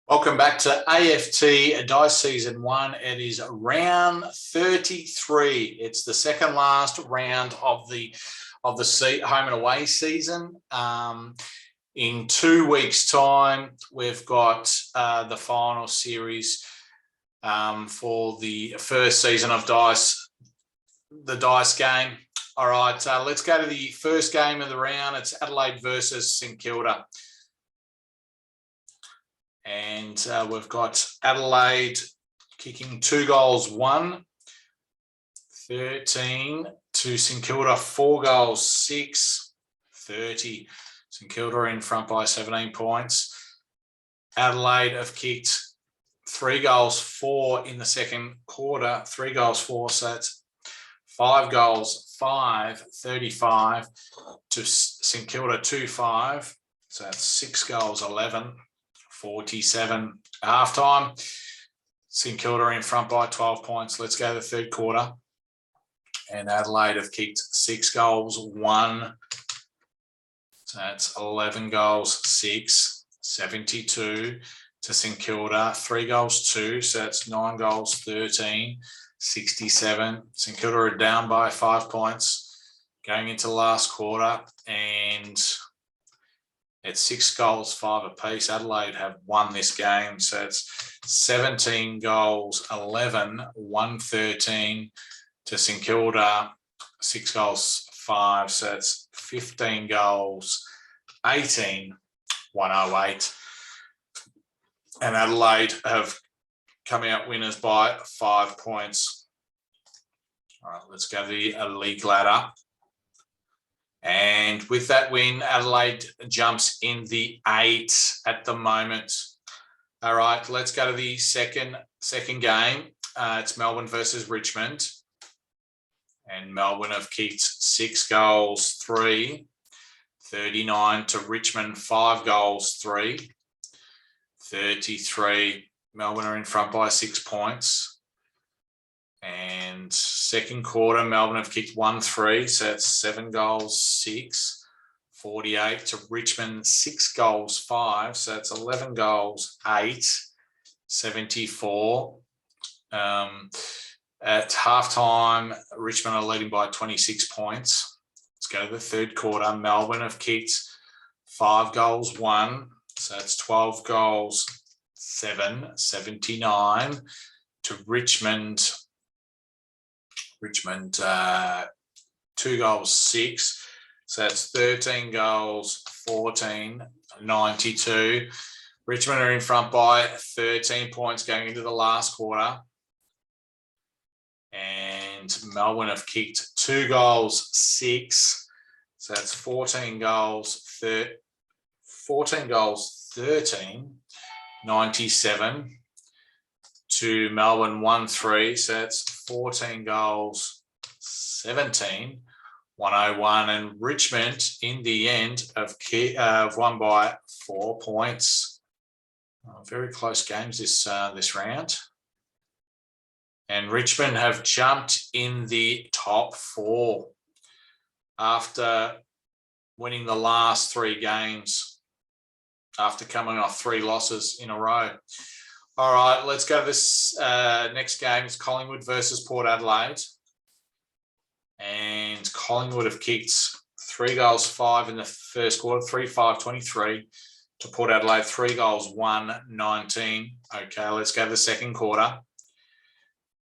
Welcome back to AFT Dice Season 1. It is round 33. It's the second last round of the home and away season. In 2 weeks' time, we've got the final series for the first season of Dice, the Dice game. All right, let's go to the first game of the round. It's Adelaide versus St Kilda. And we've got Adelaide kicking 2 goals, 1, 13 to St Kilda, 4 goals, 6, 30. St Kilda in front by 17 points. Adelaide have kicked 3 goals, 4 in the second quarter, 3 goals, 4, so that's 5 goals, 5, 35 to St Kilda, 2-5, so that's 6 goals, 11. 47 half time. St Kilda in front by 12 points. Let's go to the third quarter. And Adelaide have kicked 6 goals, 1. So that's 11 goals, 6, 72 to St Kilda. 3 goals, 2. So that's 9 goals, 13, 67. St Kilda are down by 5 points going into the last quarter. And it's 6 goals, 5 apiece. Adelaide have won this game. So it's 17 goals, 11, 113 to St Kilda, 6 goals, 5. So it's 15 goals, 18, 108. And Adelaide have come out winners by 5 points. All right, let's go to the league ladder. And with that win, Adelaide jumps in the 8 at the moment. All right, let's go to the second game. It's Melbourne versus Richmond. And Melbourne have kicked 6 goals, 3, 39 to Richmond, 5 goals, 3, 33. Melbourne are in front by 6 points. And second quarter, Melbourne have kicked 1-3, so that's 7 goals, 6, 48 to Richmond, 6 goals, 5, so that's 11 goals, 8, 74. At halftime, Richmond are leading by 26 points. Let's go to the third quarter. Melbourne have kicked 5 goals, 1, so that's 12 goals, 7, 79 to Richmond. Richmond, 2 goals, 6. So that's 13 goals, 14, 92. Richmond are in front by 13 points going into the last quarter. And Melbourne have kicked 2 goals, 6. So that's 14 goals, 13, 97. To Melbourne 1-3, so that's 14 goals, 17, 101, and Richmond in the end have won by 4 points. Very close games this round, and Richmond have jumped in the top 4 after winning the last 3 games after coming off 3 losses in a row. All right, let's go to this next game. It's Collingwood versus Port Adelaide. And Collingwood have kicked 3 goals, 5 in the first quarter, 3-5, 23 to Port Adelaide, 3 goals, 1, 19. Okay, let's go to the second quarter.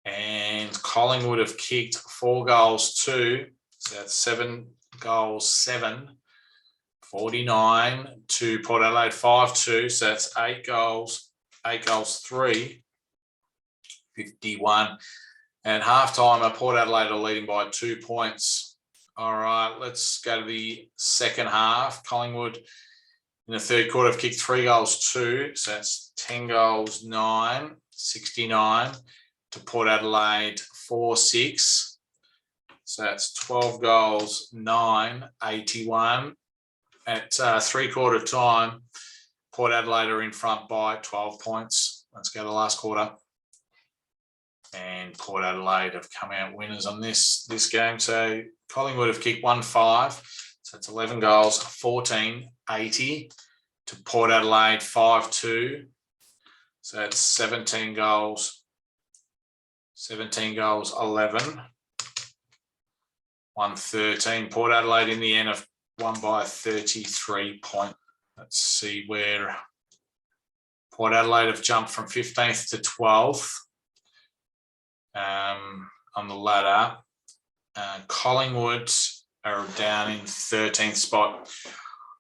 And Collingwood have kicked 4 goals, 2. So that's 7 goals, 7, 49 to Port Adelaide, 5-2. So that's 8 goals, 3, 51. And halftime, Port Adelaide are leading by 2 points. All right, let's go to the second half. Collingwood in the third quarter have kicked 3 goals, 2. So that's 10 goals, 9, 69 to Port Adelaide, 4-6. So that's 12 goals, 9, 81. At 3-quarter time, Port Adelaide are in front by 12 points. Let's go to the last quarter. And Port Adelaide have come out winners on this game. So Collingwood have kicked 1-5. So it's 11 goals, 14, 80 to Port Adelaide, 5-2. So that's 17 goals. 17 goals, 11. 113. Port Adelaide in the end have won by 33 points. Let's see where Port Adelaide have jumped from 15th to 12th on the ladder. Collingwood are down in 13th spot.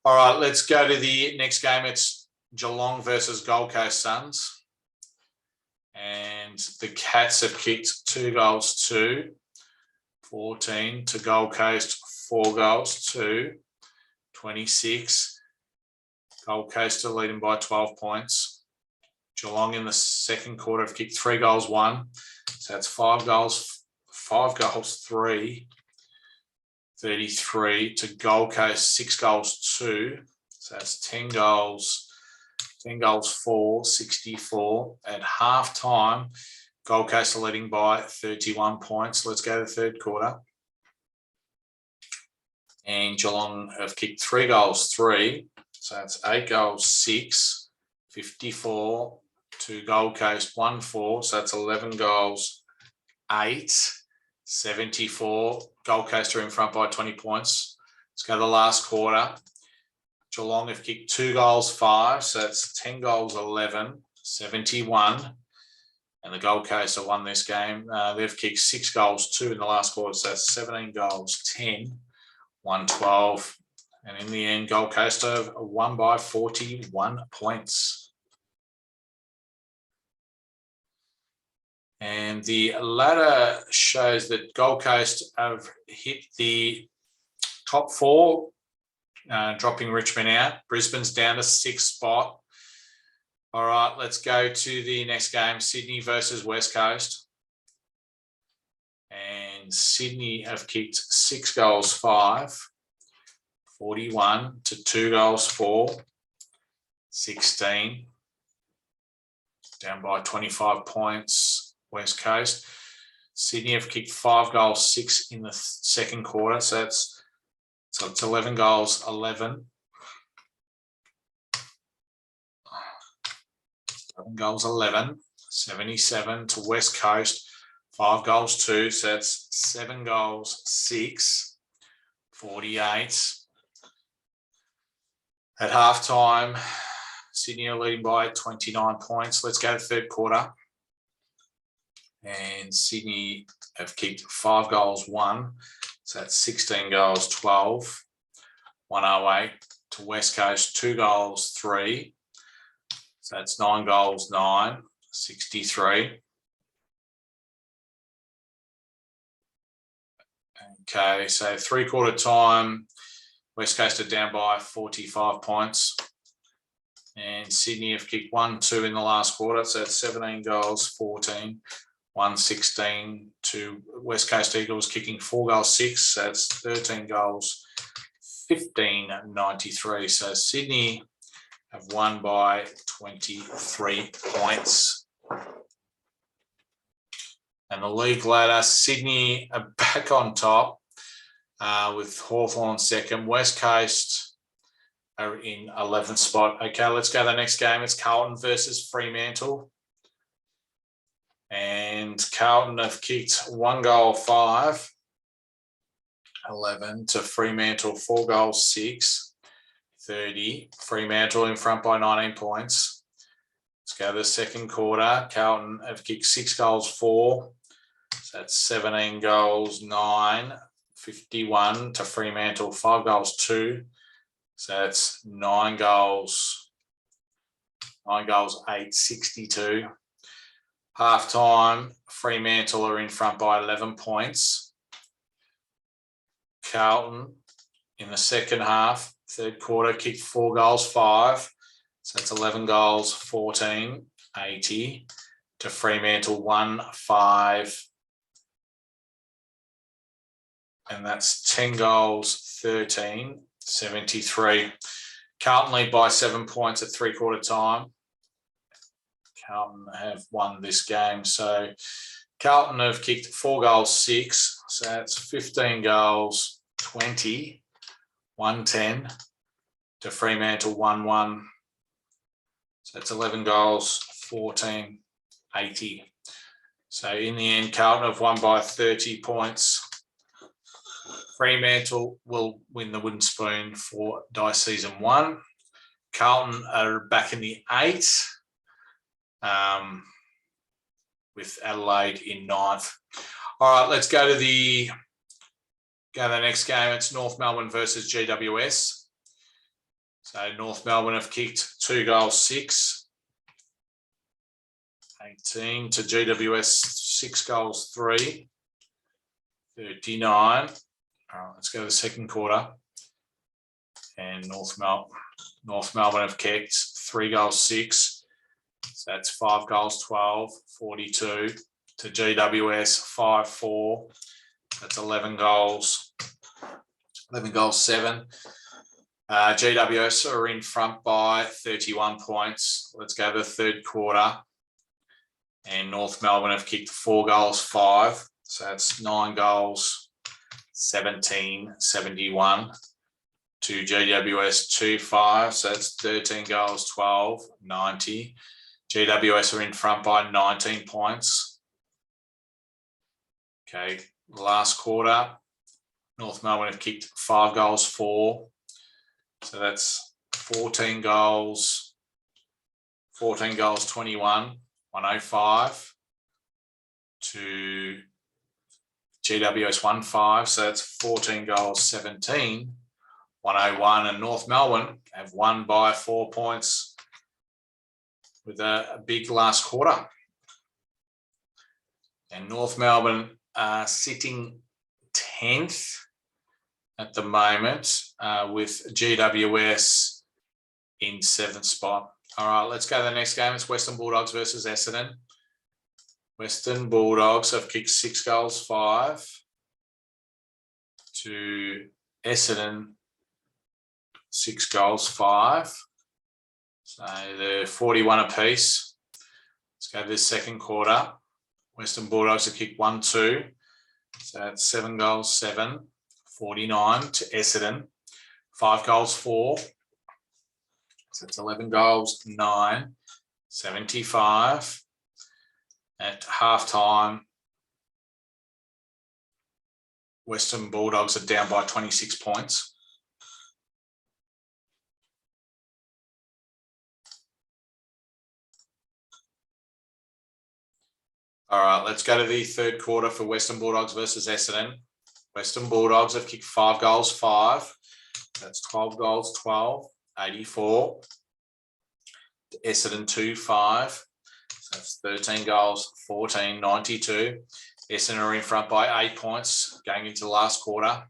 All right, let's go to the next game. It's Geelong versus Gold Coast Suns. And the Cats have kicked 2 goals to 14 to Gold Coast, 4 goals to 26. Gold Coast are leading by 12 points. Geelong in the second quarter have kicked 3 goals, 1. So that's 5 goals, 3. 33 to Gold Coast, 6 goals, 2. So that's 10 goals, 4, 64. At half time, Gold Coast are leading by 31 points. Let's go to the third quarter. And Geelong have kicked 3 goals, 3. So that's 8 goals, 6. 54 to Gold Coast, 1-4. So that's 11 goals, 8. 74. Gold Coast are in front by 20 points. Let's go to the last quarter. Geelong have kicked 2 goals, 5. So that's 10 goals, 11. 71. And the Gold Coast have won this game. They've kicked 6 goals, 2 in the last quarter. So that's 17 goals, 10. 112. And in the end, Gold Coast have won by 41 points. And the ladder shows that Gold Coast have hit the top 4, dropping Richmond out. Brisbane's down to 6th spot. All right, let's go to the next game, Sydney versus West Coast. And Sydney have kicked 6 goals, 5. 41 to 2 goals, 4. 16. Down by 25 points, West Coast. Sydney have kicked 5 goals, 6 in the second quarter. So it's 11 goals, 11. 11 goals, 11. 77 to West Coast. 5 goals, 2. So that's 7 goals, 6. 48. At halftime, Sydney are leading by 29 points. Let's go to the third quarter. And Sydney have kicked 5 goals, 1. So that's 16 goals, 12. 108 to West Coast, 2 goals, 3. So that's 9 goals, 9. 63. Okay, so three-quarter time, West Coast are down by 45 points. And Sydney have kicked 1, 2 in the last quarter. So that's 17 goals, 14. 116 to West Coast Eagles kicking 4 goals, 6. So that's 13 goals, 15, 93. So Sydney have won by 23 points. And the league ladder, Sydney are back on top with Hawthorn second. West Coast are in 11th spot. Okay, let's go to the next game. It's Carlton versus Fremantle. And Carlton have kicked 1 goal, 5. 11 to Fremantle, 4 goals, 6. 30. Fremantle in front by 19 points. Let's go to the second quarter. Carlton have kicked 6 goals, 4. So that's 17 goals, 9. 51 to Fremantle, 5 goals, 2. So that's 9 goals, 8, 62. Half time, Fremantle are in front by 11 points. Carlton in the second half, third quarter, kicked 4 goals, 5. So that's 11 goals, 14, 80 to Fremantle, 1, 5. And that's 10 goals, 13, 73. Carlton lead by 7 points at three-quarter time. Carlton have won this game. So Carlton have kicked 4 goals, 6. So that's 15 goals, 20, 110 to Fremantle, 1-1. So that's 11 goals, 14, 80. So in the end, Carlton have won by 30 points. Fremantle will win the wooden spoon for Dice Season 1. Carlton are back in the 8, with Adelaide in 9th. All right, let's go to the next game. It's North Melbourne versus GWS. So North Melbourne have kicked 2 goals, 6. 18 to GWS, 6 goals, 3. 39. All right, let's go to the second quarter. And North Melbourne have kicked 3 goals, 6. So that's 5 goals, 12. 42 to GWS, 5-4. That's 11 goals. 11 goals, 7. GWS are in front by 31 points. Let's go to the third quarter. And North Melbourne have kicked 4 goals, 5. So that's 9 goals, 17, 71 to GWS 2-5. So that's 13 goals, 12, 90. GWS are in front by 19 points. Okay, last quarter, North Melbourne have kicked 5 goals, 4. So that's 14 goals, 21, 105 to GWS 1-5. So that's 14 goals, 17, 101. And North Melbourne have won by 4 points with a big last quarter. And North Melbourne are sitting 10th at the moment, with GWS in 7th spot. All right, let's go to the next game. It's Western Bulldogs versus Essendon. Western Bulldogs have kicked 6 goals, 5 to Essendon, 6 goals, 5. So they're 41 apiece. Let's go to the second quarter. Western Bulldogs have kicked 1-2. So that's 7 goals, 7. 49 to Essendon, 5 goals, 4. So it's 11 goals, 9, 75. At halftime, Western Bulldogs are down by 26 points. All right, let's go to the third quarter for Western Bulldogs versus Essendon. Western Bulldogs have kicked 5 goals, 5. That's 12 goals, 12, 84. Essendon 2-5. So that's 13 goals, 14, 92. Essendon are in front by 8 points going into the last quarter.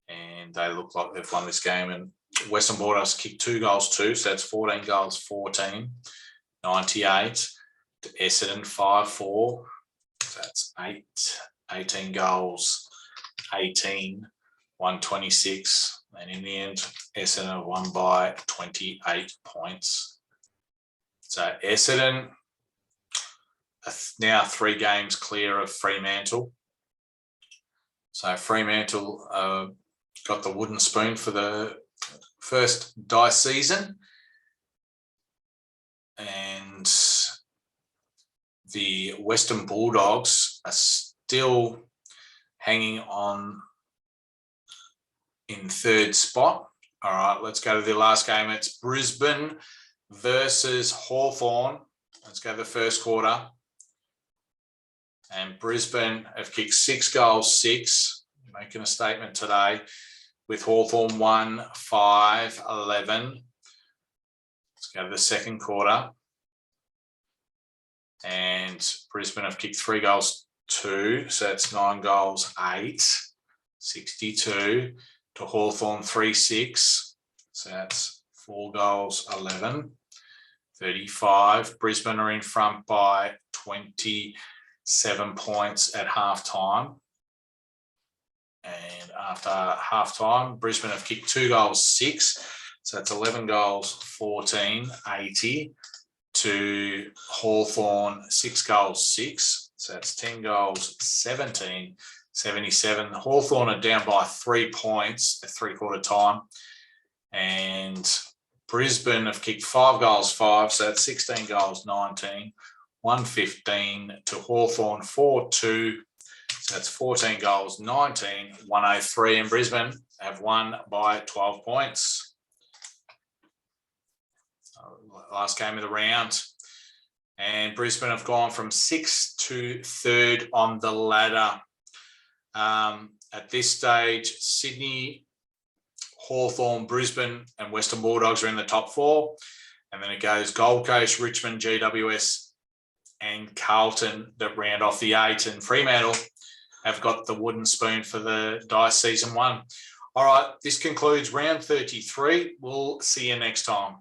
And they look like they've won this game. And Western Bulldogs kicked 2 goals, 2. So that's 14 goals, 14, 98. To Essendon 5-4. So that's 18 goals, 18, 126. And in the end, Essendon won by 28 points. So Essendon are now 3 games clear of Fremantle. So Fremantle got the wooden spoon for the first Dice season. And the Western Bulldogs are still hanging on in 3rd spot. All right, let's go to the last game. It's Brisbane versus Hawthorn. Let's go to the first quarter. And Brisbane have kicked 6 goals, 6, making a statement today, with Hawthorn 1, 5, 11. Let's go to the second quarter. And Brisbane have kicked 3 goals, 2. So that's 9 goals, 8, 62 to Hawthorn 3-6. So that's 4 goals, 11, 35. Brisbane are in front by 27 points at halftime. And after halftime, Brisbane have kicked 2 goals, 6. So that's 11 goals, 14, 80 to Hawthorn, 6 goals, 6. So that's 10 goals, 17, 77. Hawthorn are down by 3 points at 3/4 time. And Brisbane have kicked 5 goals, 5, so that's 16 goals, 19. 115 to Hawthorn, 4-2. So that's 14 goals, 19. 103, and Brisbane have won by 12 points. Last game of the round. And Brisbane have gone from 6th to 3rd on the ladder. At this stage, Sydney, Hawthorn, Brisbane, and Western Bulldogs are in the top 4. And then it goes Gold Coast, Richmond, GWS, and Carlton that round off the 8. And Fremantle have got the wooden spoon for the Dice Season 1. All right, this concludes round 33. We'll see you next time.